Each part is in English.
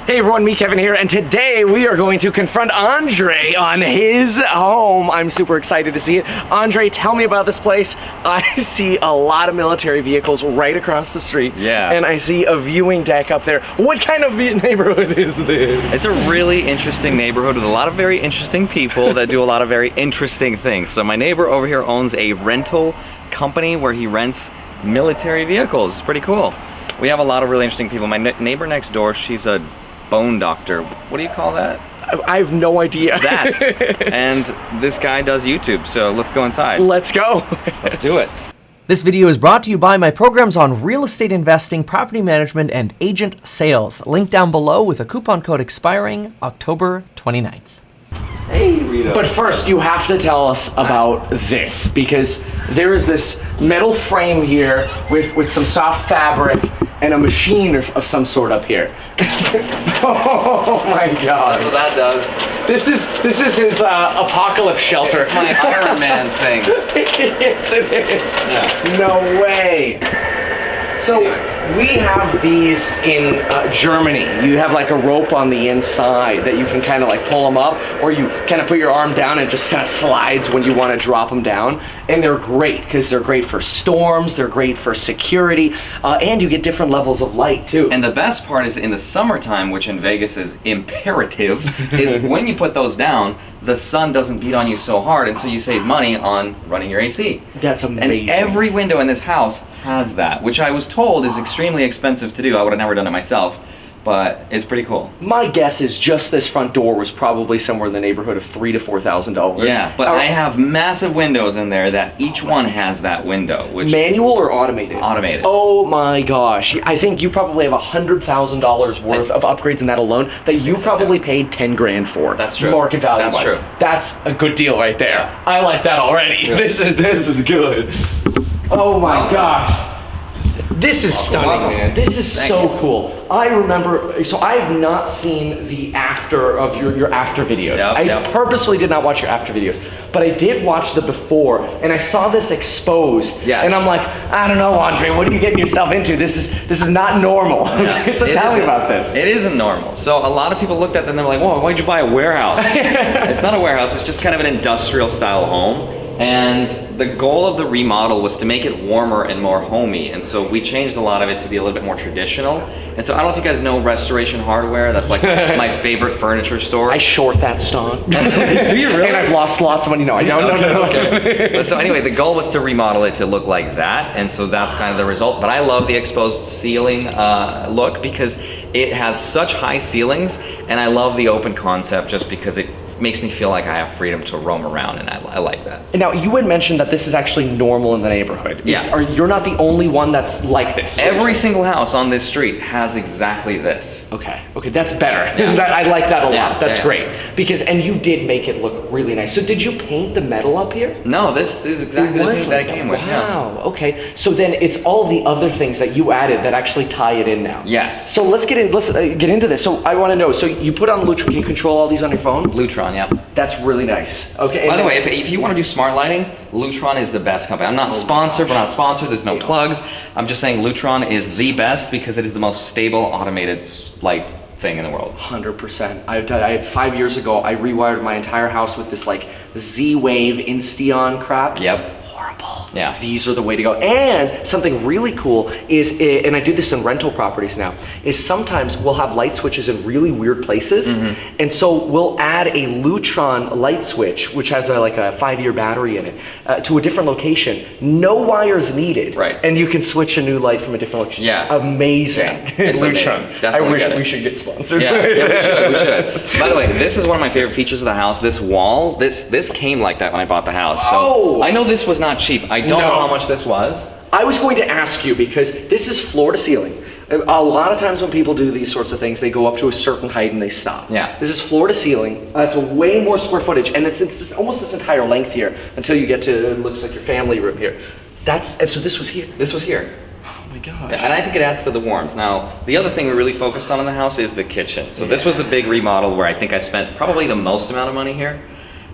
Hey everyone, me Kevin here, and today we are going to confront Andrei on his home. I'm super excited to see it. Andrei, tell me about this place. I see a lot of military vehicles right across the street. Yeah. And I see a viewing deck up there. What kind of neighborhood is this? It's a really interesting neighborhood with a lot of very interesting people that do a lot of very interesting things. So my neighbor over here owns a rental company where he rents military vehicles. It's pretty cool. We have a lot of really interesting people. My neighbor next door, she's a bone doctor. What do you call that? I have no idea. That. And this guy does YouTube, so let's go inside. Let's go. Let's do it. This video is brought to you by my programs on real estate investing, property management, and agent sales. Link down below with a coupon code expiring October 29th. Hey, Rito. But first, you have to tell us about this, because there is this metal frame here with some soft fabric and a machine of some sort up here. Oh my God! That's what that does. This is his apocalypse shelter. It's my Iron Man thing. Yes, it is. Yeah. No way. So we have these in Germany. You have like a rope on the inside that you can kind of like pull them up, or you kind of put your arm down and it just kind of slides when you want to drop them down. And they're great because they're great for storms, they're great for security, and you get different levels of light too. And the best part is in the summertime, which in Vegas is imperative, is when you put those down, the sun doesn't beat on you so hard, and so you save money on running your AC. That's amazing. And every window in this house has that, which I was told is extremely expensive to do. I would have never done it myself, but it's pretty cool. My guess is just this front door was probably somewhere in the neighborhood of $3,000 to $4,000. Yeah, but I have massive windows in there that each one has that window. Which manual or automated? Automated. Oh my gosh. I think you probably have $100,000 worth of upgrades in that alone that you probably paid 10 grand for. That's true. Market value. That's true. That's a good deal right there. Yeah. I like that already. Yeah. This is good. Oh my gosh. This is stunning, man. This is so cool. I remember, so I have not seen the after of your after videos. I purposely did not watch your after videos, but I did watch the before, and I saw this exposed. Yes. And I'm like, I don't know, Andrei, what are you getting yourself into? This is not normal. Yeah. So tell me about this. It isn't normal. So a lot of people looked at them and they're like, whoa, why'd you buy a warehouse? It's not a warehouse, it's just kind of an industrial style home. And the goal of the remodel was to make it warmer and more homey, and so we changed a lot of it to be a little bit more traditional. And so I don't know if you guys know Restoration Hardware. That's like my favorite furniture store. I short that stock. Do you really? And I've lost lots of money. No, I don't. Okay. But so anyway, the goal was to remodel it to look like that, and so that's kind of the result. But I love the exposed ceiling look because it has such high ceilings, and I love the open concept just because it makes me feel like I have freedom to roam around, and I like that. Now, you had mentioned that this is actually normal in the neighborhood. Yeah. You're not the only one that's like this. Every single house on this street has exactly this. Okay, that's better. Yeah. I like that a Yeah, lot. That's yeah. great. Because, and you did make it look really nice. So did you paint the metal up here? No, this is exactly the thing that I came with. Wow, okay. So then it's all the other things that you added that actually tie it in now. Yes. So let's get into this. So I want to know, so you put on Lutron, can you control all these on your phone? Lutron, yeah. That's really nice. Okay. By the way, if you want to do smart lighting, Lutron is the best company. I'm not sponsored, we're not sponsored, there's no plugs. I'm just saying Lutron is the best because it is the most stable automated light thing in the world. 100%. I 5 years ago, I rewired my entire house with this like Z-Wave Insteon crap. Yep. Horrible. Yeah. These are the way to go. And something really cool is, and I do this in rental properties now, is sometimes we'll have light switches in really weird places. Mm-hmm. And so we'll add a Lutron light switch, which has like a 5-year battery in it, to a different location. No wires needed. Right. And you can switch a new light from a different location. Yeah. It's amazing. Yeah. It's Lutron. amazing. Definitely I wish get it. we should get sponsored. Yeah, we should. By the way, this is one of my favorite features of the house. This wall, this came like that when I bought the house. So I know this was not cheap. I don't know how much this was. I was going to ask you because this is floor to ceiling. A lot of times when people do these sorts of things, they go up to a certain height and they stop. Yeah. This is floor to ceiling. It's a way more square footage, and it's almost this entire length here until you get to, it looks like your family room here. And so this was here. This was here. Oh my gosh. Yeah, and I think it adds to the warmth. Now, the other thing we really focused on in the house is the kitchen. So this was the big remodel where I think I spent probably the most amount of money here.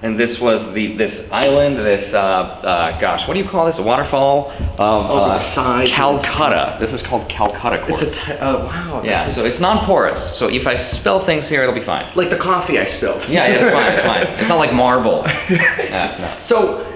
And this was this island, this, gosh, what do you call this? A waterfall of Over the side. Calcutta. This is called Calcutta quartz. It's wow. Yeah, so it's non-porous. So if I spill things here, it'll be fine. Like the coffee I spilled. Yeah, it's fine, it's fine. It's not like marble. Yeah, no. So,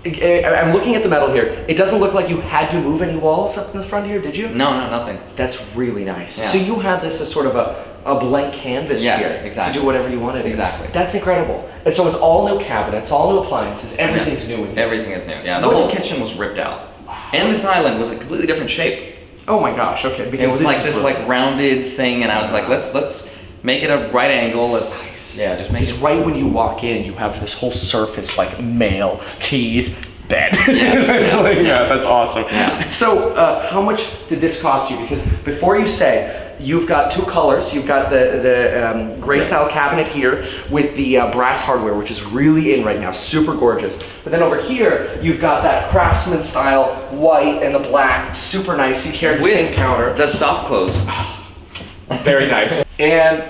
I'm looking at the metal here. It doesn't look like you had to move any walls up in the front here, did you? No, nothing. That's really nice. Yeah. So you had this as sort of a blank canvas Yes, here exactly. to do whatever you wanted. Exactly. That's incredible. And so it's all new cabinets, all new appliances, everything's new in here. Everything is new. Yeah, the What- whole kitchen was ripped out. And this island was a completely different shape. Oh my gosh, okay. It Because was like this rounded thing, and I was like, let's make it a right angle. Let's just make Because it. right when you walk in, you have this whole surface like mail, keys, bed. Yeah. That's awesome. Yeah. So how much did this cost you? Because before you say, you've got two colors. You've got the gray style cabinet here with the brass hardware, which is really in right now, super gorgeous. But then over here, you've got that craftsman style white and the black, super nice. You carry the same counter. The soft close. Very nice. And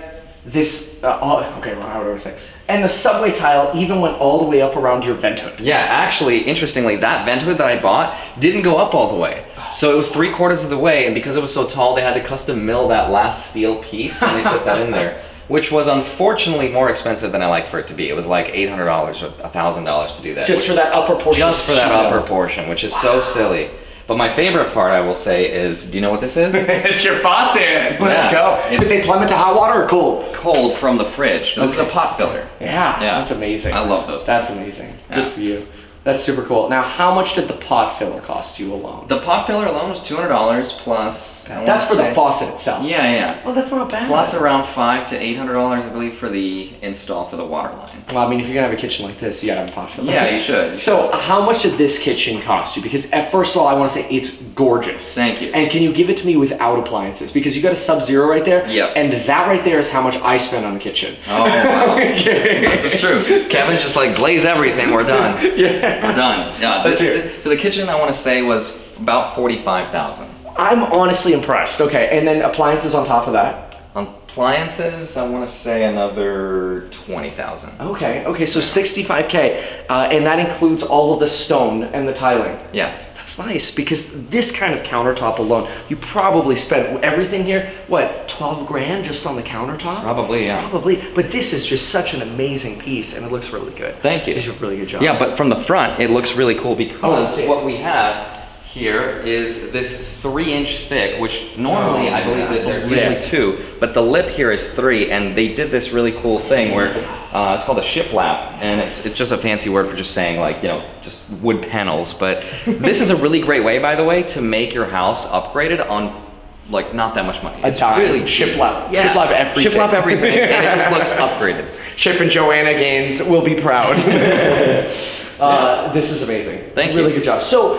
this, okay, well, how do I say? And the subway tile even went all the way up around your vent hood. Yeah, actually, interestingly, that vent hood that I bought didn't go up all the way. So it was 3/4 of the way, and because it was so tall, they had to custom mill that last steel piece, and they put that in there, which was unfortunately more expensive than I liked for it to be. It was like $800 or $1,000 to do that. Just for that upper portion. Just for that upper portion, which is so silly. But my favorite part, I will say, is, do you know what this is? It's your faucet. Let's Yeah, go. it's- Did they plumb it to hot water or cold? Cold from the fridge. This is a pot filler. Yeah, Yeah. that's amazing. I love those. That's amazing. Good Yeah. for you. That's super cool. Now, how much did the pot filler cost you alone? The pot filler alone was $200 plus. I That's for wanna the say- faucet itself. Yeah. Well, that's not bad. Plus around $500 to $800, I believe, for the install for the water line. Well, I mean, if you're gonna have a kitchen like this, you gotta have a pot filler. Yeah, you should. So, how much did this kitchen cost you? Because first of all, I want to say it's gorgeous. Thank you. And can you give it to me without appliances? Because you got a Sub-Zero right there. Yep. And that right there is how much I spent on the kitchen. Oh, wow. This is true. Kevin's just like, glaze everything, we're done. Yeah. We're done. Yeah, Let's hear it. so the kitchen, I want to say, was about $45,000. I'm honestly impressed. Okay, and then appliances on top of that. Appliances, I want to say another $20,000. Okay, so 65K, and that includes all of the stone and the tiling. Yes. That's nice, because this kind of countertop alone, you probably spent everything here, what, 12 grand just on the countertop? Probably, yeah. Probably, but this is just such an amazing piece, and it looks really good. Thank you. This is a really good job. Yeah, but from the front, it looks really cool let's because see it. what we have here is this 3-inch thick, which normally I believe that they're the usually lip. 2, but the lip here is 3, and they did this really cool thing where it's called a shiplap, and it's just a fancy word for just saying like, just wood panels. But this is a really great way, by the way, to make your house upgraded on like not that much money. It's really cheap. shiplap. Yeah. Shiplap everything. Shiplap everything, and it just looks upgraded. Chip and Joanna Gaines will be proud. This is amazing. Thank you. Really good job. So,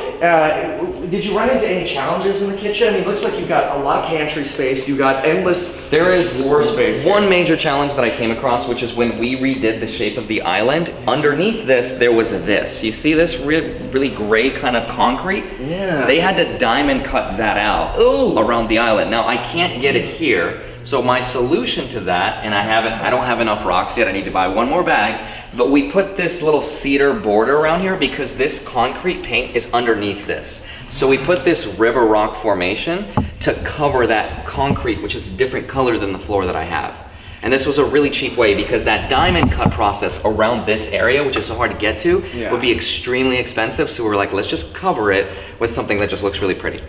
did you run into any challenges in the kitchen? I mean, it looks like you've got a lot of pantry space. You've got endless There is drawer space. one major challenge that I came across, which is when we redid the shape of the island. Underneath this, there was this. You see this really gray kind of concrete? Yeah. They had to diamond cut that out around the island. Now I can't get it here, so my solution to that, and I don't have enough rocks yet. I need to buy one more bag. But we put this little cedar border around here because this concrete paint is underneath this. So we put this river rock formation to cover that concrete, which is a different color than the floor that I have. And this was a really cheap way because that diamond cut process around this area, which is so hard to get to, would be extremely expensive. So we were like, let's just cover it with something that just looks really pretty.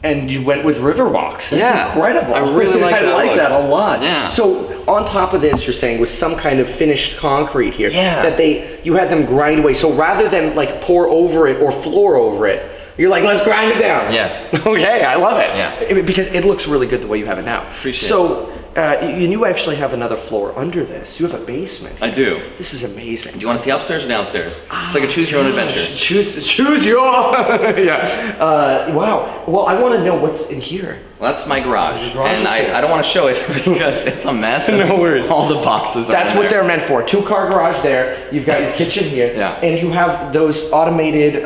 And you went with river walks. That's Yeah. incredible. I really like that I like look. that a lot. Yeah. So on top of this, you're saying with some kind of finished concrete here. Yeah. That you had them grind away. So rather than like pour over it or floor over it, you're like, let's grind it down. Yes. Okay, I love it. Yes. Because it looks really good the way you have it now. Appreciate so, you actually have another floor under this. You have a basement. I do. This is amazing. Do you want to see upstairs or downstairs? It's like a choose your own adventure. Choose your yeah. Wow. Well, I want to know what's in here. Well, that's my garage. Your garage And is here. I don't want to show it because it's a mess. No worries. All the boxes are That's in what there. they're meant for. 2-car garage there. You've got your kitchen here. Yeah. And you have those automated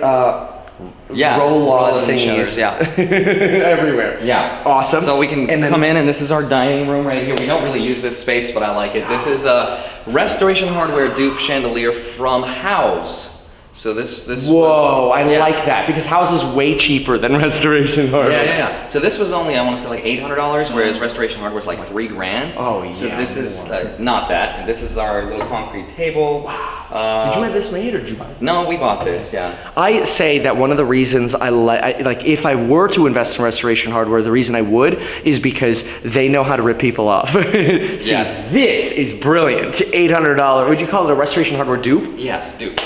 Yeah, roll-on roll-in thingies. shutters, yeah. Everywhere. Yeah. Awesome. So we can And then- come in, and this is our dining room right here. We don't really use this space, but I like it. This is a Restoration Hardware dupe chandelier from House. So this Whoa, was, I like that because House is way cheaper than Restoration Hardware. Yeah. So this was only, I want to say, like $800, whereas Restoration Hardware was like $3,000. Oh, yeah. So this is not that. And this is our little concrete table. Wow. Did you have this made or did you buy it? No, we bought this. Yeah. I say that one of the reasons I like if I were to invest in Restoration Hardware, the reason I would is because they know how to rip people off. See, Yes. this is brilliant. $800. Would you call it a Restoration Hardware dupe? Yes, dude.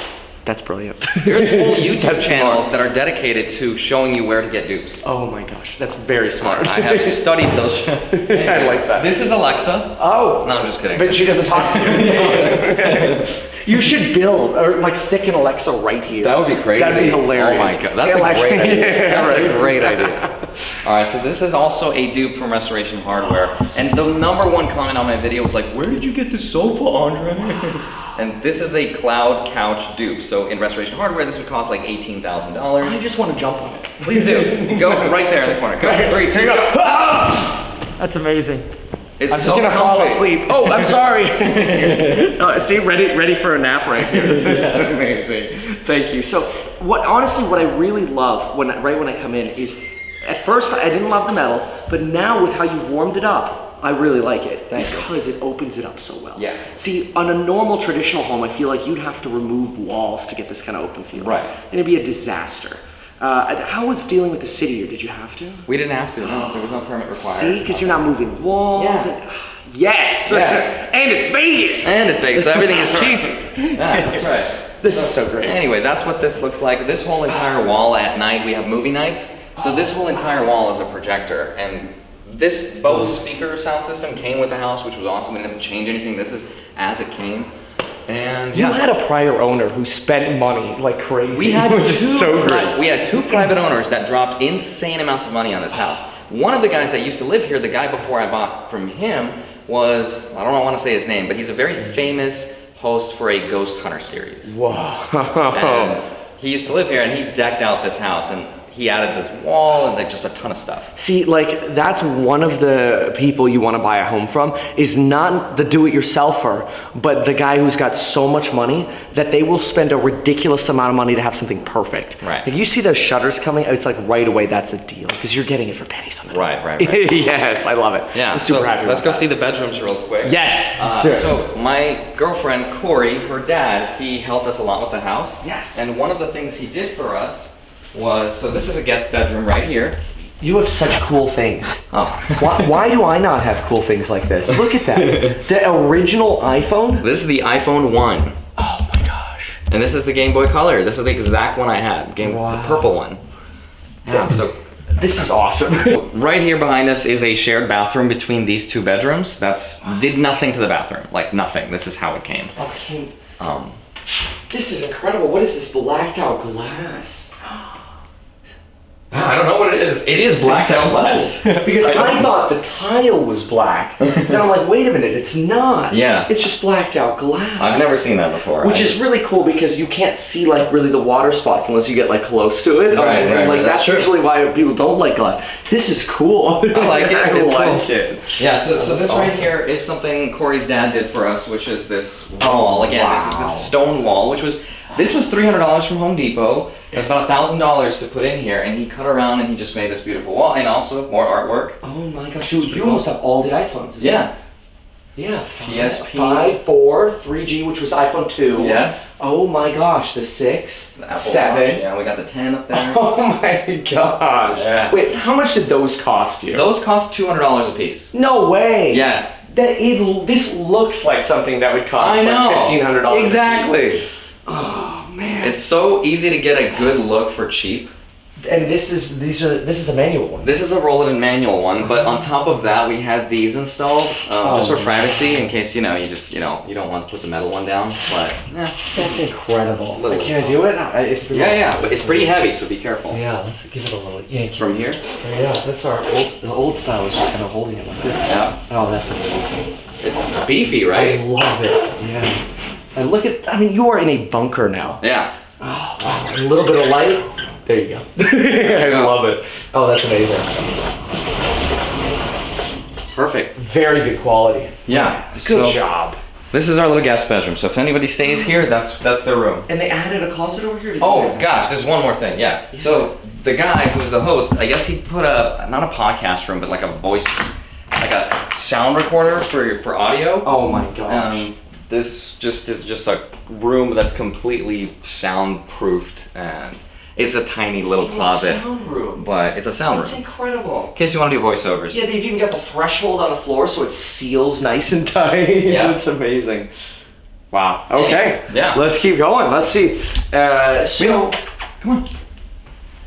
That's brilliant. There's whole YouTube That's channels smart. that are dedicated to showing you where to get dupes. Oh my gosh, that's very smart. I have studied those. I like that. This is Alexa. Oh. No, I'm just kidding. But she doesn't talk to you. You should build or like stick an Alexa right here. That would be crazy. That'd be hilarious. Oh my god, that's Yeah, a great idea. yeah, That's right. a great idea. All right, so this is also a dupe from Restoration Hardware, and the #1 comment on my video was like, "Where did you get this sofa, Andre?" And this is a cloud couch dupe. So in Restoration Hardware, this would cost like $18,000. I just want to jump on it. Please do. Go right there in the corner. Go. 3, 2, go. That's amazing. It's I'm so just gonna fall comfy. asleep. Oh, I'm sorry. See, ready for a nap right here. That's amazing. Thank you. So, what I really love right when I come in is, at first I didn't love the metal, but now with how you've warmed it up, I really like it because it opens it up so well. Yeah. See, on a normal traditional home, I feel like you'd have to remove walls to get this kind of open feeling. Right. And it'd be a disaster. How was dealing with the city, or did you have to? We didn't have to. No, there was no permit required. See, because you're not moving walls. Yeah. And, yes. And it's Vegas. And it's Vegas, so everything is cheap. Yeah, that's right. This is so great. Anyway, that's what this looks like. This whole entire wall at night, we have movie nights. So this whole entire wall is a projector. And this Bose speaker sound system came with the house, which was awesome. We didn't change anything. This is as it came. And You had a prior owner who spent money like crazy. we had which is so great. We had 2 private owners that dropped insane amounts of money on this house. One of the guys that used to live here, the guy before I bought from him, was, I don't want to say his name, but he's a very famous host for a ghost hunter series. Whoa. And he used to live here, and he decked out this house, and he added this wall and like just a ton of stuff. See, like that's one of the people you want to buy a home from is not the do-it-yourselfer, but the guy who's got so much money that they will spend a ridiculous amount of money to have something perfect. Right. If you see those shutters coming, it's like right away that's a deal because you're getting it for pennies on the dollar. Right. Yes, I love it. Yeah, I'm super so happy. let's with go that. see the bedrooms real quick. Yes. So my girlfriend, Corey, her dad, he helped us a lot with the house. Yes. And one of the things he did for us was, so this is a guest bedroom right here. You have such cool things. Oh. Why do I not have cool things like this? Look at that. The original iPhone? This is the iPhone 1. Oh my gosh. And this is the Game Boy Color. This is the exact one I had, Wow. the purple one. Yeah, so This is awesome. right here behind us is a shared bathroom between these 2 bedrooms. Did nothing to the bathroom, like nothing. This is how it came. Okay. Um, This is incredible. What is this blacked out glass? I don't know what it is. It is blacked out glass. Because I thought the tile was black. Then I'm like, wait a minute, it's not. Yeah. It's just blacked out glass. I've never seen that before. Which is really cool because you can't see like really the water spots unless you get like close to it. Right, And, like that's that's true. usually why people don't like glass. This is cool. I like it. I It's like cool. it. Yeah, so That's this right awesome. here is something Corey's dad did for us, which is this wall. Again, this is wow. this stone wall, this was $300 from Home Depot. It was about $1,000 to put in here, and he cut around and he just made this beautiful wall, and also more artwork. Oh my gosh, you almost have all the iPhones. isn't Yeah. it? Yeah, PSP. 5, 4, 3G, which was iPhone 2. Yes. Oh my gosh, the 6, The Apple 7. Watch. Yeah, we got the 10 up there. Oh my gosh. Yeah. Wait, how much did those cost you? Those cost $200 a piece. No way. Yes. This looks like something that would cost I know. like $1,500. Exactly. Oh man. It's so easy to get a good look for cheap. And this is a manual one. This is a roll-it-in manual one, but on top of that, we had these installed just for privacy, in case you don't want to put the metal one down. But yeah, That's incredible. Little Can I do it? It's yeah, but it's pretty heavy, so be careful. Yeah, let's give it a little yank. From here, Yeah, that's the old style is just kind of holding it like this. yeah, Oh, that's amazing. it's beefy, I right? love it. Yeah. And you are in a bunker now. Yeah. Oh, wow. A little bit of light. There you go. I love it. Oh, that's amazing. Perfect. Very good quality. Yeah. Good job. This is our little guest bedroom. So if anybody stays here, that's their room. And they added a closet over here? Oh gosh, there's one more thing. Yeah. So the guy who's the host, I guess he put not a podcast room, but like a voice, like a sound recorder for audio. Oh my gosh. This is just a room that's completely soundproofed, and it's a tiny little closet. It's a sound room. But it's a sound That's room. incredible. In case you want to do voiceovers. Yeah, they've even got the threshold on the floor so it seals nice and tight. Yeah. It's amazing. Wow. Okay. Yeah. Let's keep going. Let's see. So, Come on.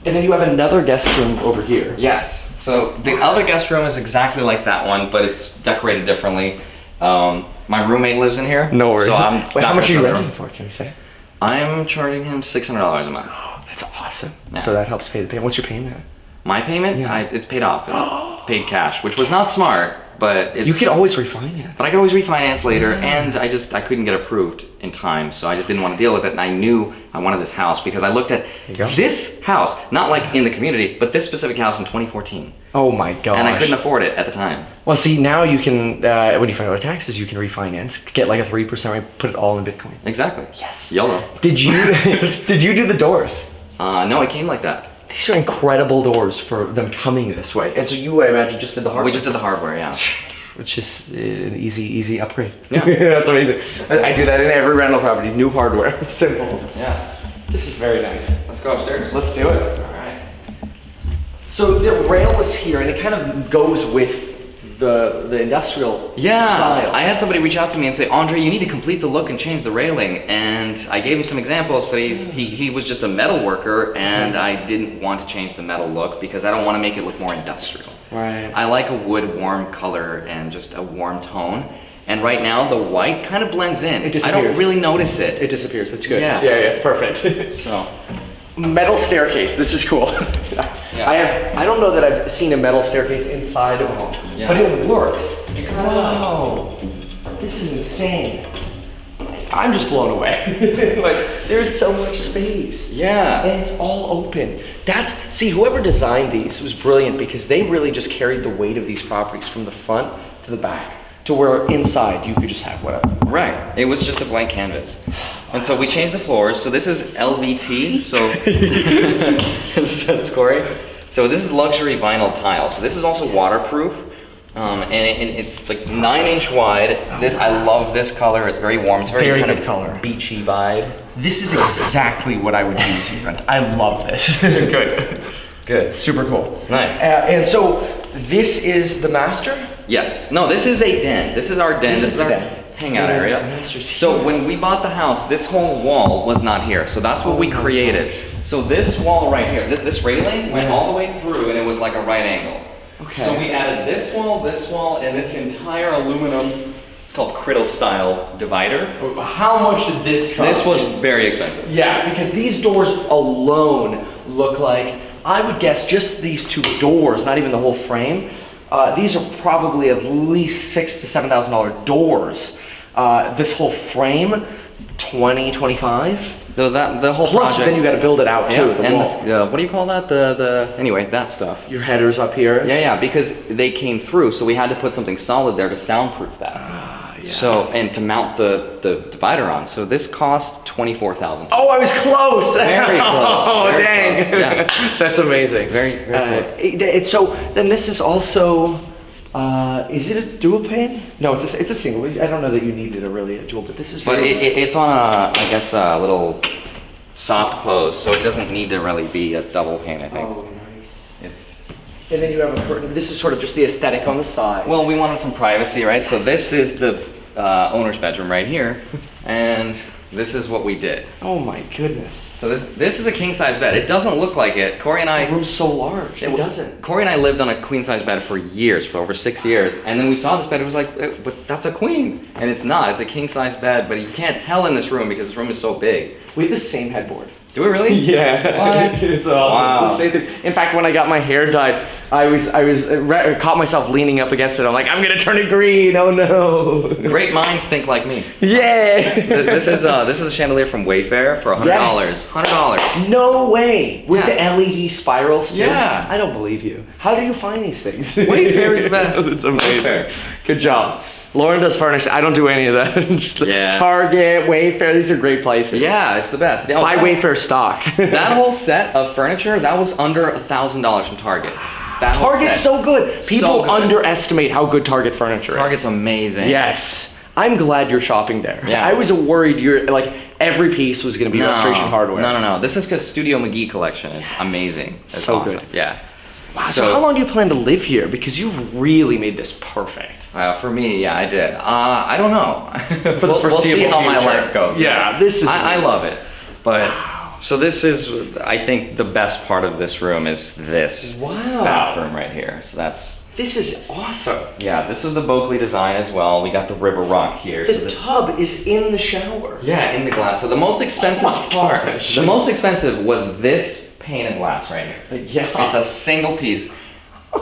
and then you have another guest room over here. Yes. So the other guest room is exactly like that one, but it's decorated differently. My roommate lives in here. No worries. So Wait, how much are you renting for? Can we say? I'm charging him $600 a month. Oh, that's awesome. Yeah. So that helps pay the payment. What's your payment? My payment? Yeah. It's paid off. It's paid cash, which was not smart, but it's... You can always refinance. But I could always refinance later, and I couldn't get approved in time, so I just didn't want to deal with it, and I knew I wanted this house because I looked at you go. this house, not like in the community, but this specific house in 2014, Oh my gosh. and I couldn't afford it at the time. Well, see, now you can, when you file your taxes, you can refinance, get like a 3% rate, put it all in Bitcoin. Exactly. Yes. YOLO. Did you did you do the doors? No, it came like that. These are incredible doors for them coming this way. And so you, I imagine, just did the hardware. We just did the hardware, yeah. Which is an easy upgrade. Yeah. That's amazing. I do that in every rental property. New hardware. Simple. Yeah. This is very nice. Let's go upstairs. Let's do it. All right. So the rail is here, and it kind of goes with the industrial Yeah, style. I had somebody reach out to me and say, Andre, you need to complete the look and change the railing. And I gave him some examples, but he was just a metal worker, and I didn't want to change the metal look because I don't want to make it look more industrial. Right. I like a wood warm color and just a warm tone. And right now, the white kind of blends in. It I disappears. don't really notice it. It disappears. It's good. Yeah. Yeah, it's perfect. So, Metal staircase. This is cool. Yeah. I don't know that I've seen a metal staircase inside of a home, Yeah. but it works. It kinda does. Wow. This is insane. I'm just blown away. Like, there's so much space. yeah. And it's all open. See, whoever designed these was brilliant because they really just carried the weight of these properties from the front to the back to where inside you could just have whatever. Right. It was just a blank canvas. And so we changed the floors. So this is LVT. So that's Corey. So this is luxury vinyl tile. So this is also waterproof. And it's like 9-inch wide. I love this color. It's very warm. It's very kind good of color. beachy vibe. This is exactly what I would use even. I love this. Good. Super cool. Nice. And so this is the master? Yes. No, this is a den. This is our den. This is our the den. hangout The area. master's here. So when we bought the house, this whole wall was not here. So that's what we my created. gosh. So this wall right here, this railing went all the way through, and it was like a right angle. Okay. So we added this wall, and this entire aluminum, it's called cradle style divider. How much did this cost? This was very expensive. Yeah, because these doors alone look like, I would guess just these two doors, not even the whole frame, these are probably at least $6,000 to $7,000 doors. This whole frame, 20, 25. So the whole Plus, project. then you got to build it out too. The and wall. what do you call that? Anyway, that stuff. Your headers up here. Yeah, because they came through, so we had to put something solid there to soundproof that. Yeah. So, and to mount the divider on. So this cost $24,000. Oh, I was close. Very close. Oh, Very dang. close, yeah. That's amazing. Very close. So then this is also, is it a dual pane? No, it's a single. I don't know that you needed a dual, but this is But very it's on a little soft close, so it doesn't need to really be a double pane, I think. Oh, nice. It's And then you have a curtain. This is sort of just the aesthetic on the side. Well, we wanted some privacy, right? So this is the owner's bedroom right here, and this is what we did. Oh my goodness. So this is a king size bed. It doesn't look like it. Corey and I. The room's so large. It doesn't. Corey and I lived on a queen size bed for years, for over 6 years, and then we saw this bed. It was like, but that's a queen, and it's not. It's a king size bed, but you can't tell in this room because this room is so big. We have the same headboard. Do we really? Yeah, What? it's awesome. Wow. The same thing. In fact, when I got my hair dyed, I caught myself leaning up against it. I'm like, I'm gonna turn it green. Oh no! Great minds think like me. Yeah. This is a chandelier from Wayfair for $100. Yes. $100. No way. With Yeah. the LED spirals too. Yeah. I don't believe you. How do you find these things? Wayfair is the best. It's amazing. Wayfair. Good job. Lauren does furniture. I don't do any of that. Just Yeah. Target, Wayfair. These are great places. Yeah, it's the best. Buy Wayfair stock. That whole set of furniture, that was under $1,000 from Target. That whole Target's set. so good. People good. underestimate how good Target furniture is. Target's amazing. Yes. I'm glad you're shopping there. Yeah. I was worried you're like every piece was going to be restoration hardware. No. This is the Studio McGee collection. It's amazing. It's So awesome. good. Yeah. Wow, so how long do you plan to live here? Because you've really made this perfect. For me, yeah, I did. I don't know. For the we'll see foreseeable how my future. life goes. Yeah, this is I amazing. love it. But so this is, I think, the best part of this room is this Wow. bathroom right here. So that's. This is awesome. Yeah, this is the Boakley design as well. We got the river rock here. The tub is in the shower. Yeah, in the glass. So the most expensive my part, gosh. the most expensive was this pane of glass right here. Yeah. It's a single piece.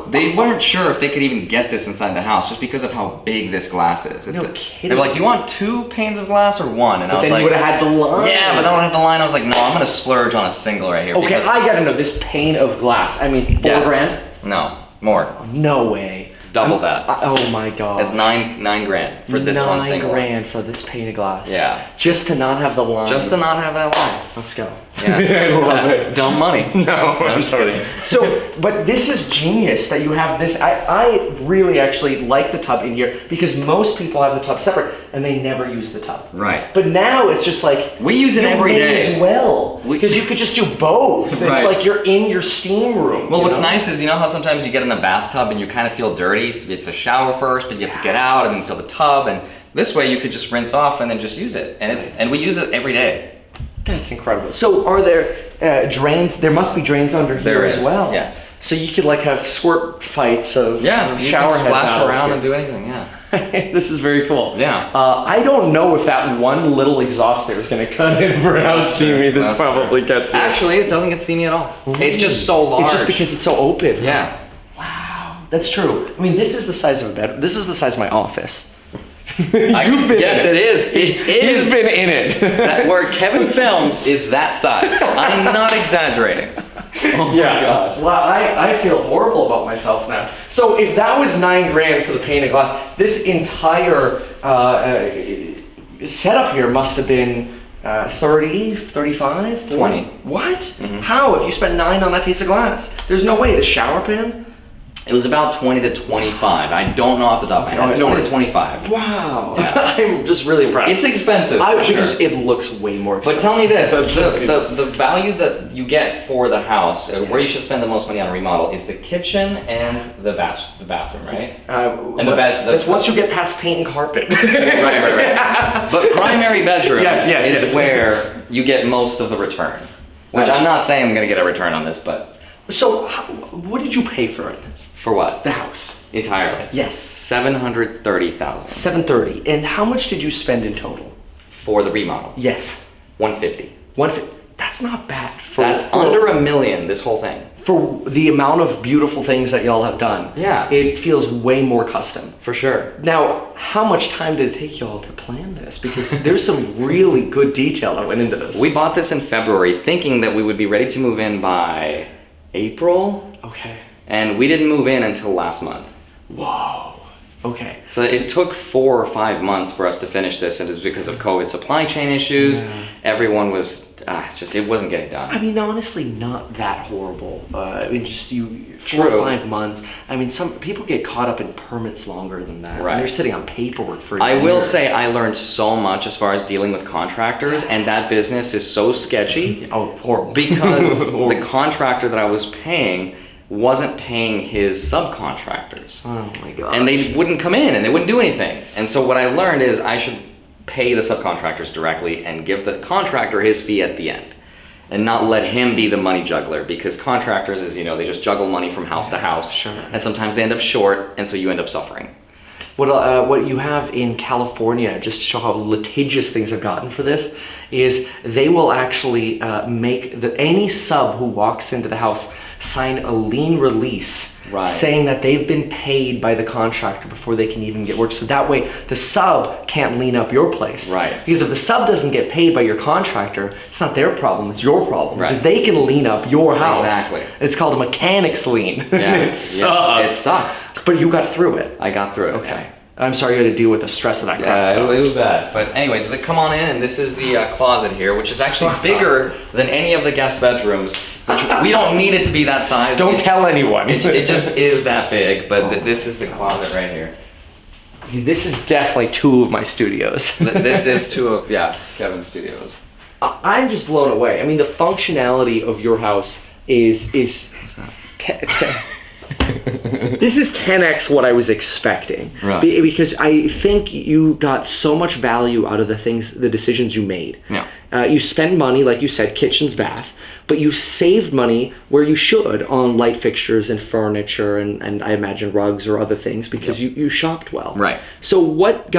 They weren't sure if they could even get this inside the house just because of how big this glass is. No kidding. They were like, do you want 2 panes of glass or 1? And I But was then like, you would have had the line. yeah, but then when I had the line, I was like, no, I'm gonna splurge on a single right here. Okay, because- I gotta know this pane of glass. I mean, $4 Yes. grand? No, more. No way. Double that. Oh my god. It's nine grand for this one single. $9 grand for this pane of glass. Yeah. Just to not have the line. Just to not have that line. Let's go. Yeah. I love it. Dumb money. No, I'm just kidding. So, but this is genius that you have this. I really actually like the tub in here because most people have the tub separate and they never use the tub. Right. But now it's just like We use it you every may day. as well because you could just do both. It's Right. like you're in your steam room. Well, you what's know? nice is, you know how sometimes you get in the bathtub and you kind of feel dirty, so you have to shower first, but you have to get out and then fill the tub, and this way you could just rinse off and then just use it. And we use it every day. That's incredible. So, are there drains? There must be drains under here There as is, well. yes. So you could like have squirt fights of Yeah, shower you head can splash battles around here. and do anything, yeah. This is very cool. Yeah. I don't know if that one little exhaust there is going to cut in for how steamy this That's probably true. gets. Here. Actually, it doesn't get steamy at all. It's just so large. It's just because it's so open. Yeah. Wow, that's true. I mean, this is the size of a bed. This is the size of my office. You've been yes, in it is. It is. He's been in it. That, where Kevin films is that size. I'm not exaggerating. Oh Yeah. my gosh. Well, I feel horrible about myself now. So if that was $9 grand for the pane of glass, this entire setup here must have been 30, 35, 40? 20. What? How? If you spent 9 on that piece of glass? There's no way. The shower pan? It was about 20 to 25. I don't know off the top of my head. No 20 worries. to 25. Wow. I'm just really impressed. It's expensive, for because sure. it looks way more But expensive. tell me this, That's amazing. the value that you get for the house, where you should spend the most money on a remodel, is the kitchen and the bathroom, right? And the that's once you get past paint and carpet. right. But primary bedroom Yes. is where you get most of the return. Which I'm not saying I'm going to get a return on this, but So, what did you pay for it? for what? The house. Entirely. Yes. 730,000 $730. And how much did you spend in total? for the remodel. Yes. 150. 150. That's not bad. That's under $1 million, this whole thing. For the amount of beautiful things that y'all have done. Yeah. It feels way more custom. For sure. Now, how much time did it take y'all to plan this? Because there's some really good detail that went into this. We bought this in February thinking that we would be ready to move in by April, Okay. and we didn't move in until last month. Whoa. Okay. So it took 4 or 5 months for us to finish this, and it was because of COVID supply chain issues. Yeah. Everyone was it wasn't getting I done. mean, honestly, not that horrible. I mean, just 4 True. or 5 months. I mean, some people get caught up in permits longer than that. Right. And they're sitting on paperwork for a I year. will say I learned so much as far as dealing with contractors, and that business is so sketchy Oh, horrible. because the contractor that I was paying wasn't paying his subcontractors. Oh my god. And they wouldn't come in and they wouldn't do anything. And so what I learned is I should pay the subcontractors directly and give the contractor his fee at the end. And not let him be the money juggler, because contractors, as you know, they just juggle money from house to house. Sure. And sometimes they end up short, and so you end up suffering. What you have in California, just to show how litigious things have gotten for this, is they will actually make any sub who walks into the house sign a lien release. Right. Saying that they've been paid by the contractor before they can even get work. So that way the sub can't lien up your place. Right. Because if the sub doesn't get paid by your contractor, it's not their problem, it's your problem. Right. Because they can lien up your house. Exactly. It's called a mechanic's lien. Yeah. It sucks. It sucks. But you got through it. I got through it. Okay. I'm sorry you had to deal with the stress of that crap. Yeah, it was bad. But anyways, come on in, and this is the closet here, which is actually bigger than any of the guest bedrooms. We don't need it to be that size. Don't tell anyone. It just is that big, but this is the closet right here. This is definitely 2 of my studios. This is 2 of, Kevin's studios. I'm just blown away. I mean, the functionality of your house is What's that? This is 10x what I was expecting. Right. Because I think you got so much value out of the decisions you made. Yeah. You spend money, like you said, kitchens, bath, but you saved money where you should on light fixtures and furniture and I imagine rugs or other things because you shopped well. Right. So what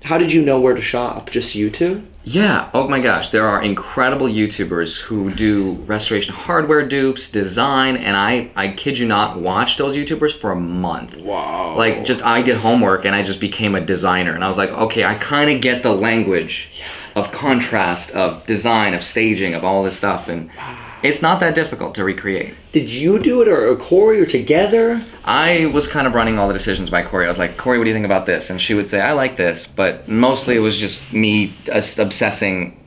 how did you know where to shop? Just YouTube? Yeah, oh my gosh, there are incredible YouTubers who do restoration hardware dupes, design, and I kid you not, watched those YouTubers for a month. Wow. Like, I did homework and I just became a designer, and I was like, okay, I kind of get the language of contrast, of design, of staging, of all this stuff, and it's not that difficult to recreate. Did you do it or Corey or together? I was kind of running all the decisions by Corey. I was like, Corey, what do you think about this? And she would say, I like this, but mostly it was just me obsessing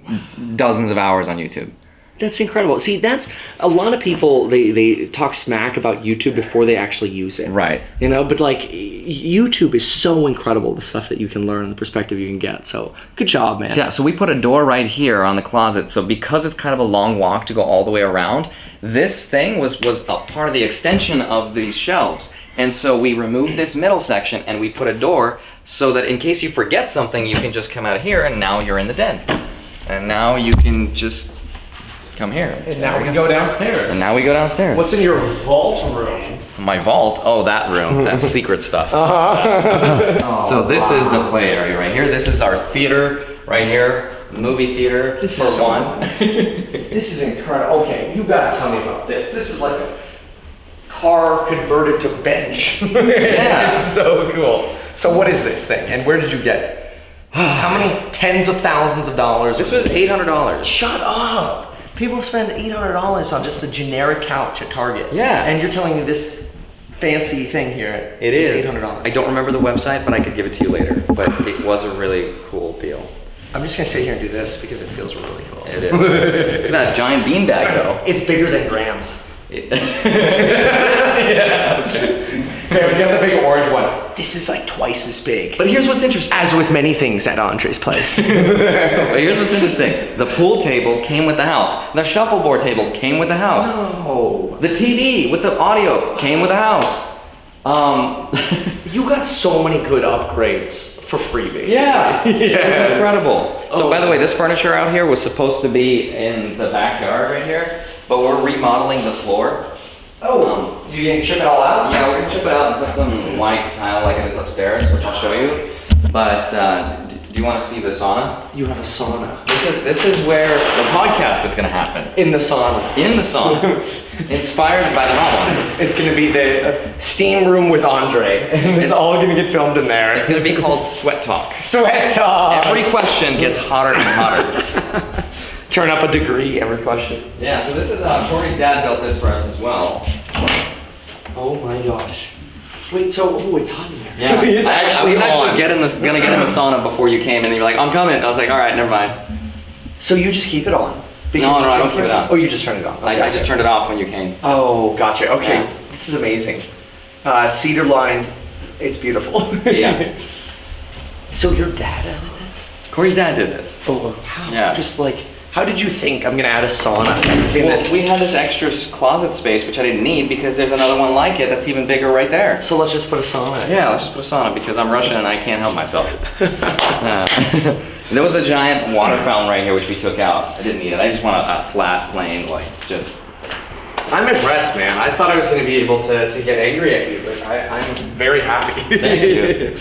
dozens of hours on YouTube. That's incredible. See, that's a lot of people, they talk smack about YouTube before they actually use it. Right. You know, but like YouTube is so incredible, the stuff that you can learn, the perspective you can get. So good job, man. Yeah, so we put a door right here on the closet. So because it's kind of a long walk to go all the way around, this thing was a part of the extension of these shelves. And so we removed this middle section and we put a door so that in case you forget something, you can just come out of here and now you're in the den. And now you can just come here. And now we go downstairs. And now we go downstairs. What's in your vault room? My vault? Oh, that room. That's secret stuff. So this is the play area right here. This is our theater right here. Movie theater This for is so one. This is incredible. Okay, you gotta tell me about this. This is like a car converted to bench. Yeah. It's so cool. So what is this thing and where did you get it? How many tens of thousands of dollars? This was $800. Shut up! People spend $800 on just a generic couch at Target. Yeah. And you're telling me this fancy thing here It is $800. I don't remember the website, but I could give it to you later. But it was a really cool deal. I'm just gonna sit here and do this because it feels really cool. It is. Look at that giant beanbag, though. It's bigger than Graham's. It- Yeah. Okay, we got the big orange one. This is like twice as big. But here's what's interesting. As with many things at Andrei's place. But here's what's interesting. The pool table came with the house. The shuffleboard table came with the house. Oh. The TV with the audio came with the house. You got so many good upgrades for free, basically. Yeah, Yes. It's incredible. So Oh. by the way, this furniture out here was supposed to be in the backyard right here, but we're remodeling the floor. Oh, you gonna chip it all out? Yeah, we're gonna chip it out and put some white tile like it is upstairs, which I'll show you. But do you want to see the sauna? You have a sauna. This is where the podcast is gonna happen. In the sauna. In the sauna, inspired by the Hot It's gonna be the steam room with Andrei. And it's all gonna get filmed in there. It's gonna be called Sweat Talk. Sweat Talk. Every question gets hotter and hotter. Turn up a degree every question. Yeah, so this is Corey's dad built this for us as well. Oh my gosh. Wait, so it's hot in there. Yeah, It's I actually was actually on. gonna get in the sauna before you came, and then you're like, I'm coming. I was like, all right, never mind. So you just keep it on? No, I don't it's keep it on. Oh, you just turn it on. I just turned it off when you came. Oh, gotcha. Okay, Yeah. this is amazing. Cedar lined. It's beautiful. Yeah. So your dad added this? Corey's dad did this. Oh, how? Yeah. Just like, how did you think I'm gonna add a sauna in Well, this? we had this extra closet space, which I didn't need because there's another one like it that's even bigger right there. So let's just put a sauna in. Yeah, let's just put a sauna because I'm Russian and I can't help myself. There was a giant water fountain right here which we took out. I didn't need it. I just want a flat, plain, like just I'm impressed, man. I thought I was going to be able to get angry at you, but I'm very happy. Thank you.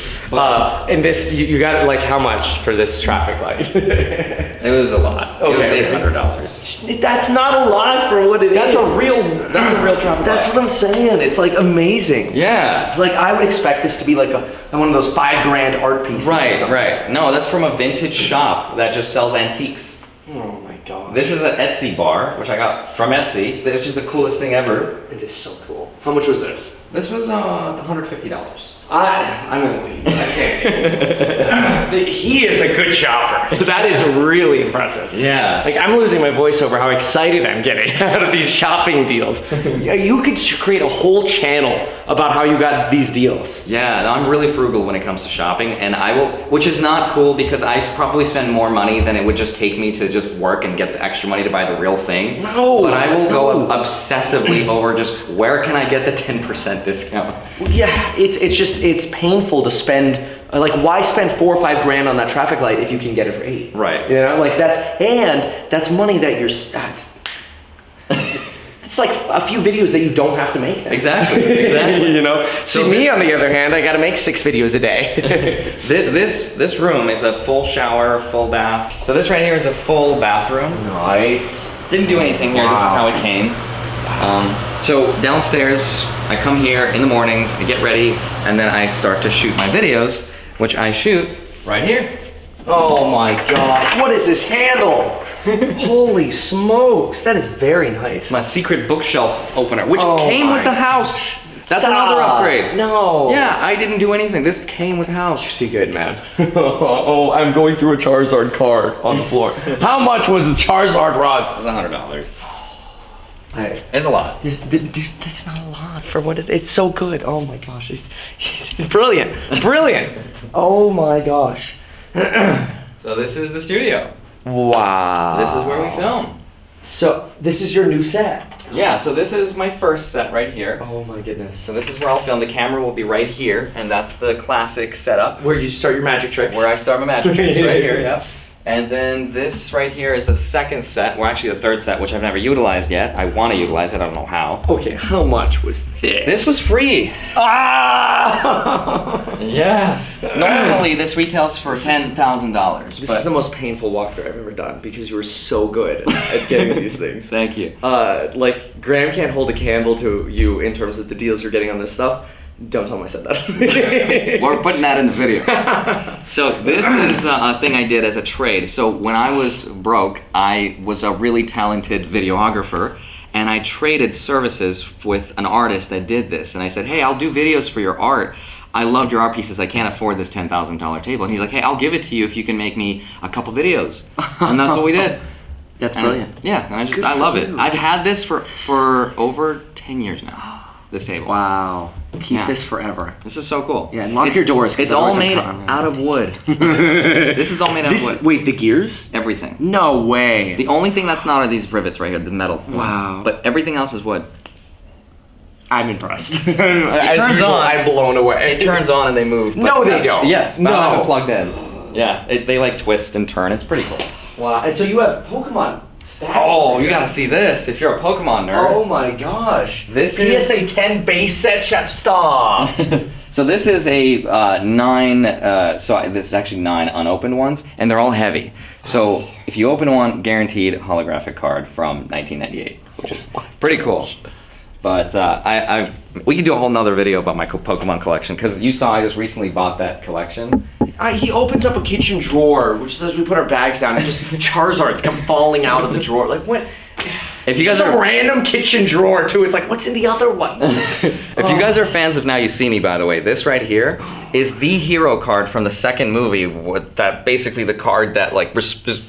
And this, you got like how much for this traffic light? It was a lot. Okay. It was $800. That's not a lot for what it is. That's a real traffic That's light. what I'm saying. It's like amazing. Yeah. Like I would expect this to be like one of those $5,000 art pieces. or Right, something. right. No, that's from a vintage shop that just sells antiques. Oh my god. This is an Etsy bar, which I got from Etsy, which is the coolest thing ever. It is so cool. How much was this? This was $150. I'm gonna leave. I can't. He is a good shopper. That is really impressive. Yeah. Like I'm losing my voice over how excited I'm getting out of these shopping deals. Yeah, you could create a whole channel about how you got these deals. Yeah, no, I'm really frugal when it comes to shopping, and I will, which is not cool because I probably spend more money than it would just take me to just work and get the extra money to buy the real thing. No, But I will go no. obsessively over just where can I get the 10% discount? Yeah, it's painful to spend. Like, why spend $4 or $5 on that traffic light if you can get it for $8? Right. You know, like that's money that you're. It's like a few videos that you don't have to make. Then. Exactly. You know. See, me on the other hand, I got to make 6 videos a day. This room is a full shower, full bath. So this right here is a full bathroom. Nice. Didn't do anything here. This is how it came. So downstairs, I come here in the mornings, I get ready, and then I start to shoot my videos, which I shoot right here. Oh my gosh! What is this handle? Holy smokes! That is very nice. My secret bookshelf opener, which Oh came my with the house. That's Stop. another upgrade. No. Yeah, I didn't do anything. This came with the house. See, good man. Oh, I'm going through a Charizard card on the floor. How much was the Charizard rug? It was $100. Hey, It's a lot. that's not a lot for what it's so good. Oh my gosh, it's brilliant, brilliant. Oh my gosh. So this is the studio. Wow. This is where we film. So this is your new set. Yeah, so this is my first set right here. Oh my goodness. So this is where I'll film. The camera will be right here, and that's the classic setup. Where you start your magic tricks. Where I start my magic tricks right here, yeah. And then this right here is a second set, well actually the third set, which I've never utilized yet. I want to utilize it, I don't know how. Okay, how much was this? This was free. Ah! Yeah. Normally this retails for $10,000. This is the most painful walkthrough I've ever done because you were so good at getting these things. Thank you. Like Graham can't hold a candle to you in terms of the deals you're getting on this stuff. Don't tell him I said that. We're putting that in the video. So this is a thing I did as a trade. So when I was broke, I was a really talented videographer, and I traded services with an artist that did this. And I said, hey, I'll do videos for your art. I loved your art pieces. I can't afford this $10,000 table. And he's like, hey, I'll give it to you if you can make me a couple videos. And that's what we did. That's And, brilliant. yeah, and Good I for love it. you. I've had this for over 10 years now, this table. Wow. Keep Yeah. this forever. This is so cool. Yeah, and lock your doors, 'cause It's all otherwise made I'm crying. out of wood. This is all made out of wood. Wait, the gears? Everything. No way. The only thing that's not are these rivets right here, the metal ones. Wow. But everything else is wood. I'm impressed. As turns usual, on. I'm blown away. It turns on and they move. No, they don't. Yes, but No. I don't have it plugged in. Yeah, they like twist and turn. It's pretty cool. Wow. And so you have Pokemon stacks. Oh, over you here. gotta see this if you're a Pokemon nerd. Oh my gosh. This is- PSA 10 base set shot stop. So this is a 9, this is actually 9 unopened ones, and they're all heavy. So if you open one, guaranteed holographic card from 1998, which is pretty cool. But we can do a whole nother video about my Pokemon collection, because you saw I just recently bought that collection. He opens up a kitchen drawer, which says we put our bags down, and just Charizards come falling out of the drawer. Like what? If you guys Just a are random kitchen drawer too. It's like, what's in the other one? If you guys are fans of Now You See Me, by the way, this right here is the hero card from the second movie. That basically the card that like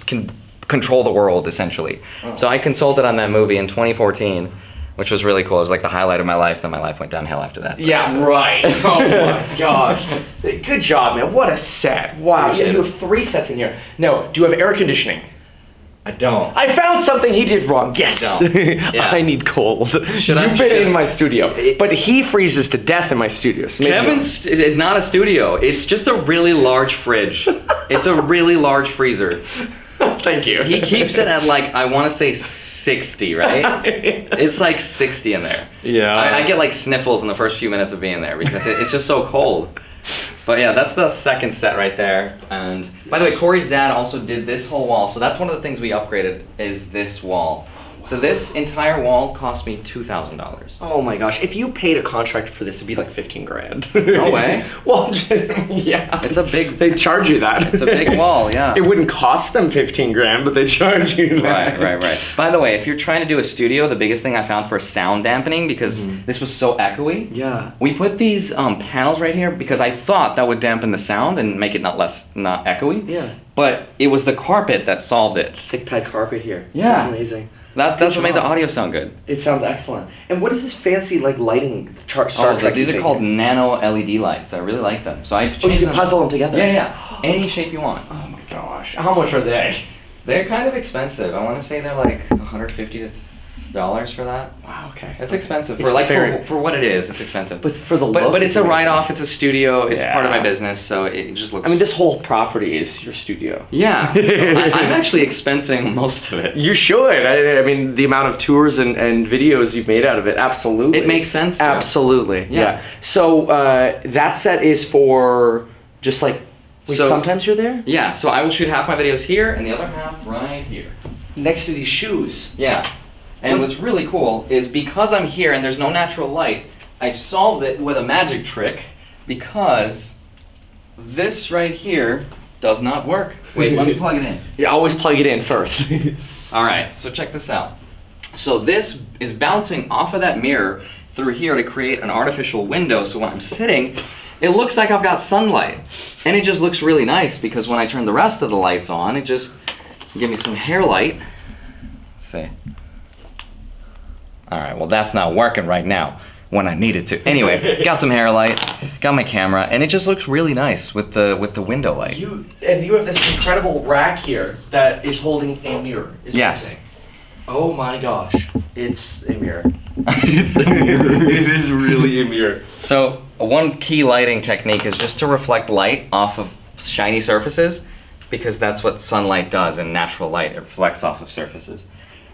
can control the world essentially. So I consulted on that movie in 2014, which was really cool. It was like the highlight of my life. Then my life went downhill after that. Yeah, right. Oh my gosh. Good job, man. What a set. Wow. Appreciate You it. have 3 sets in here. No, do you have air conditioning? I don't. I found something he did wrong. Yes. No. Yeah. I need cold. Should I- You've been should in I- my studio. But he freezes to death in my studio. So maybe Kevin's is not a studio. It's just a really large fridge. It's a really large freezer. Thank you. He keeps it at like, I want to say 60, right? It's like 60 in there. Yeah. I get like sniffles in the first few minutes of being there because it's just so cold. But yeah, that's the second set right there. And by the way, Corey's dad also did this whole wall. So that's one of the things we upgraded is this wall. So this entire wall cost me $2,000. Oh my gosh! If you paid a contractor for this, it'd be like 15 grand. No way. Well, yeah. It's a big. They charge you that. It's a big wall, yeah. It wouldn't cost them 15 grand, but they charge you that. Right. By the way, if you're trying to do a studio, the biggest thing I found for sound dampening, because this was so echoey, Yeah. we put these panels right here because I thought that would dampen the sound and make it not echoey. Yeah. But it was the carpet that solved it. Thick pad carpet here. Yeah. That's amazing. That's what made the audio sound good. It sounds excellent. And what is this fancy like lighting Star Trek? These are called nano LED lights. I really like them. So I changed you can them. puzzle them together. Yeah. Any shape you want. Oh my gosh! How much are they? They're kind of expensive. I want to say they're like $150 for that. Wow. Okay. It's expensive It's for like very- for what it is. It's expensive. But for the But look, it's a amazing. write-off. It's a studio. It's Yeah. part of my business, so it just looks. I mean, this whole property is your studio. Yeah. I'm actually expensing most of it. You should. I mean, the amount of tours and videos you've made out of it, absolutely. It makes sense. Absolutely. Yeah. So that set is for just like. Wait, So- sometimes you're there Yeah. So I will shoot half my videos here and the other half right here. next to these shoes. Yeah. And what's really cool is because I'm here and there's no natural light, I've solved it with a magic trick because this right here does not work. Wait, let me plug it in. You always plug it in first. All right, so check this out. So this is bouncing off of that mirror through here to create an artificial window, so when I'm sitting, it looks like I've got sunlight. And it just looks really nice because when I turn the rest of the lights on, it just gives me some hair light. Let's see. All right, well that's not working right now when I need it to. Anyway, got some hair light, got my camera, and it just looks really nice with the window light. You have this incredible rack here that is holding a mirror. Is what you're Yes. saying. Oh my gosh! It's a mirror. It's a mirror. It is really a mirror. So one key lighting technique is just to reflect light off of shiny surfaces because that's what sunlight does and natural light. It reflects off of surfaces.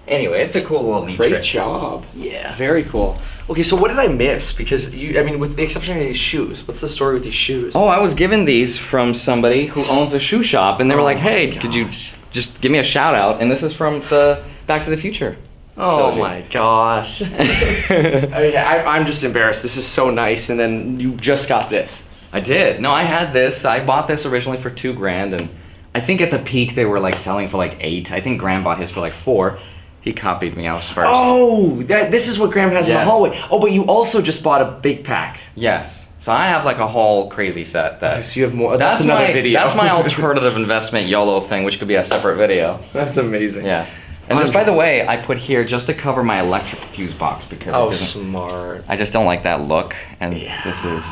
Anyway, it's a cool little neat Great trick. job. Yeah. Very cool. Okay, so what did I miss? Because with the exception of these shoes, what's the story with these shoes? Oh, I was given these from somebody who owns a shoe shop and they were Oh like, my hey, could you gosh. just give me a shout out? And this is from the Back to the Future. Oh trilogy. my gosh. I'm just embarrassed. This is so nice, and then you just got this. I did. No, I had this. I bought this originally for $2,000 and I think at the peak they were like selling for like $8. I think Graham bought his for like $4. He copied me. I was first. Oh, this is what Graham has in the Yes. hallway. Oh, but you also just bought a big pack. Yes. So I have like a whole crazy set that. So you have more. That's another my, video. That's my alternative investment YOLO thing, which could be a separate video. That's amazing. Yeah. And this, by the way, I put here just to cover my electric fuse box because Oh, it doesn't, smart. I just don't like that look. And this is.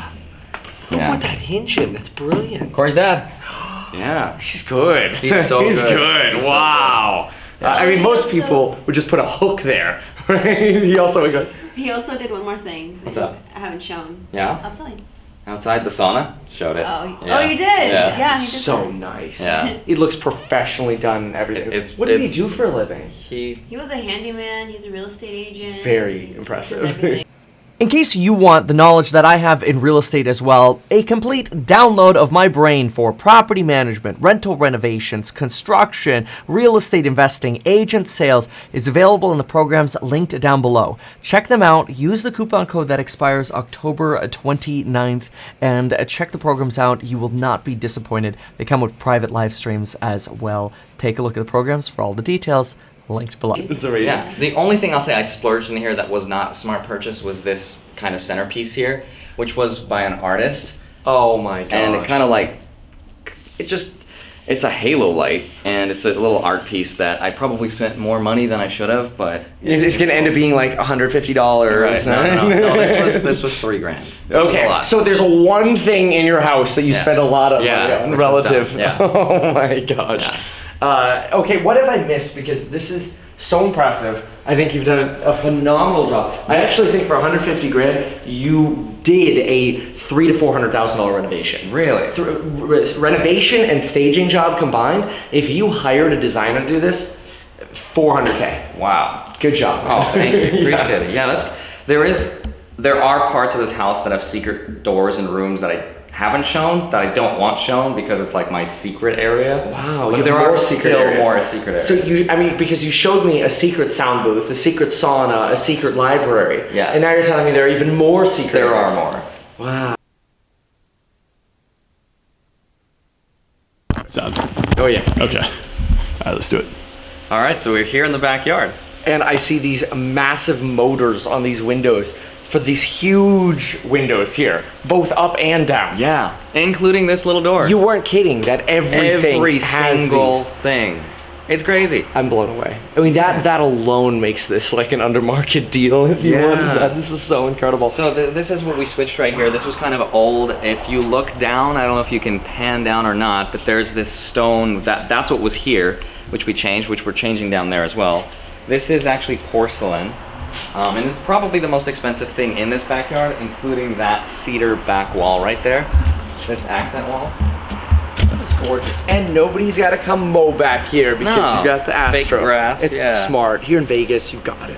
Look Yeah. what that hinge in. That's brilliant. Corey's dad. Yeah. He's good. He's so He's good. good. He's so Wow. good. I mean, most people would just put a hook there, right? He also would go. He also did one more thing. What's up? I haven't shown. Yeah. Outside. Outside the sauna. Showed it. Oh, Yeah. oh, you did? Yeah. Yeah, he did. So that. nice. Yeah. It looks professionally done and everything. It's- What did he it's- do for a living? He was a handyman. He's a real estate agent. Very Does impressive. everything. In case you want the knowledge that I have in real estate as well, a complete download of my brain for property management, rental renovations, construction, real estate investing, agent sales is available in the programs linked down below. Check them out, use the coupon code that expires October 29th, and check the programs out. You will not be disappointed. They come with private live streams as well. Take a look at the programs for all the details. Linked below. It's amazing. Yeah. The only thing I'll say I splurged in here that was not a smart purchase was this kind of centerpiece here, which was by an artist. Oh my god. And it kind of like, it's a halo light, and it's a little art piece that I probably spent more money than I should have, but. It's gonna end up being like $150. Right. No, this was $3,000. This was a Okay, lot. so there's one thing in your house that you Yeah. spend a lot of Yeah, money on which was relative. dumb. Yeah. Oh my gosh. Yeah. Okay, what have I missed? Because this is so impressive. I think you've done a phenomenal job. I actually think for $150,000, you did a $300,000 to $400,000 renovation. Really? Renovation and staging job combined, if you hired a designer to do this, $400K. Wow. Good job. Oh, thank you. Appreciate it. Yeah, there are parts of this house that have secret doors and rooms that I haven't shown, that I don't want shown because it's like my secret area. Wow, but there are still more secret areas. So because you showed me a secret sound booth, a secret sauna, a secret library. Yeah. And now you're telling me there are even more secret There areas. are more. Wow. Sound. Oh yeah. Okay. All right, let's do it. All right, so we're here in the backyard. And I see these massive motors on these windows for these huge windows here, both up and down. Yeah, including this little door. You weren't kidding that Every has single these. thing. It's crazy. I'm blown away. I mean, that alone makes this like an undermarket deal. If you wanted that. This is so incredible. So this is what we switched right here. This was kind of old. If you look down, I don't know if you can pan down or not, but there's this stone, that's what was here, which we changed, which we're changing down there as well. This is actually porcelain. And it's probably the most expensive thing in this backyard, including that cedar back wall right there. This accent wall. This is gorgeous. And nobody's got to come mow back here because No, you got the it's fake Astro. grass, It's yeah. smart. Here in Vegas, you've got it.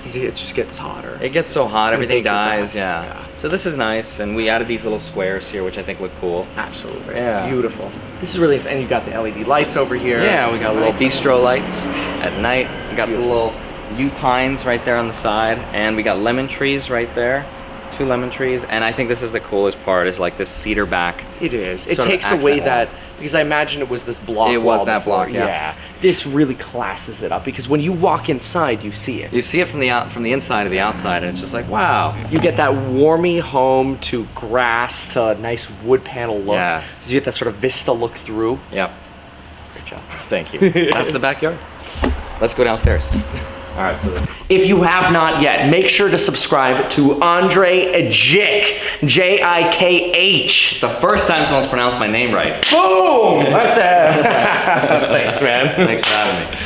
It just gets hotter. It gets so hot, So everything big dies, grass, yeah. yeah. So this is nice, and we added these little squares here, which I think look cool. Absolutely. Yeah. Beautiful. This is really nice. And you got the LED lights over here. Yeah, we got little bistro lights at night. We got the little yew pines right there on the side, and we got lemon trees right there. 2 lemon trees, and I think this is the coolest part, is like this cedar back. It is. It sort of takes away accent that, wall. because I imagine it was this block It was wall that before. block, yeah. This really classes it up, because when you walk inside, you see it. You see it from the inside to the outside, and it's just like, wow. You get that warmy home to grass to a nice wood panel look. Yes. So you get that sort of vista look through. Yep. Good job. Thank you. That's the backyard. Let's go downstairs. All right, so If you have not yet, make sure to subscribe to Andrei Jikh, Jikh. it's the first time someone's pronounced my name right. Boom! That's it. Thanks, man. Thanks for having me.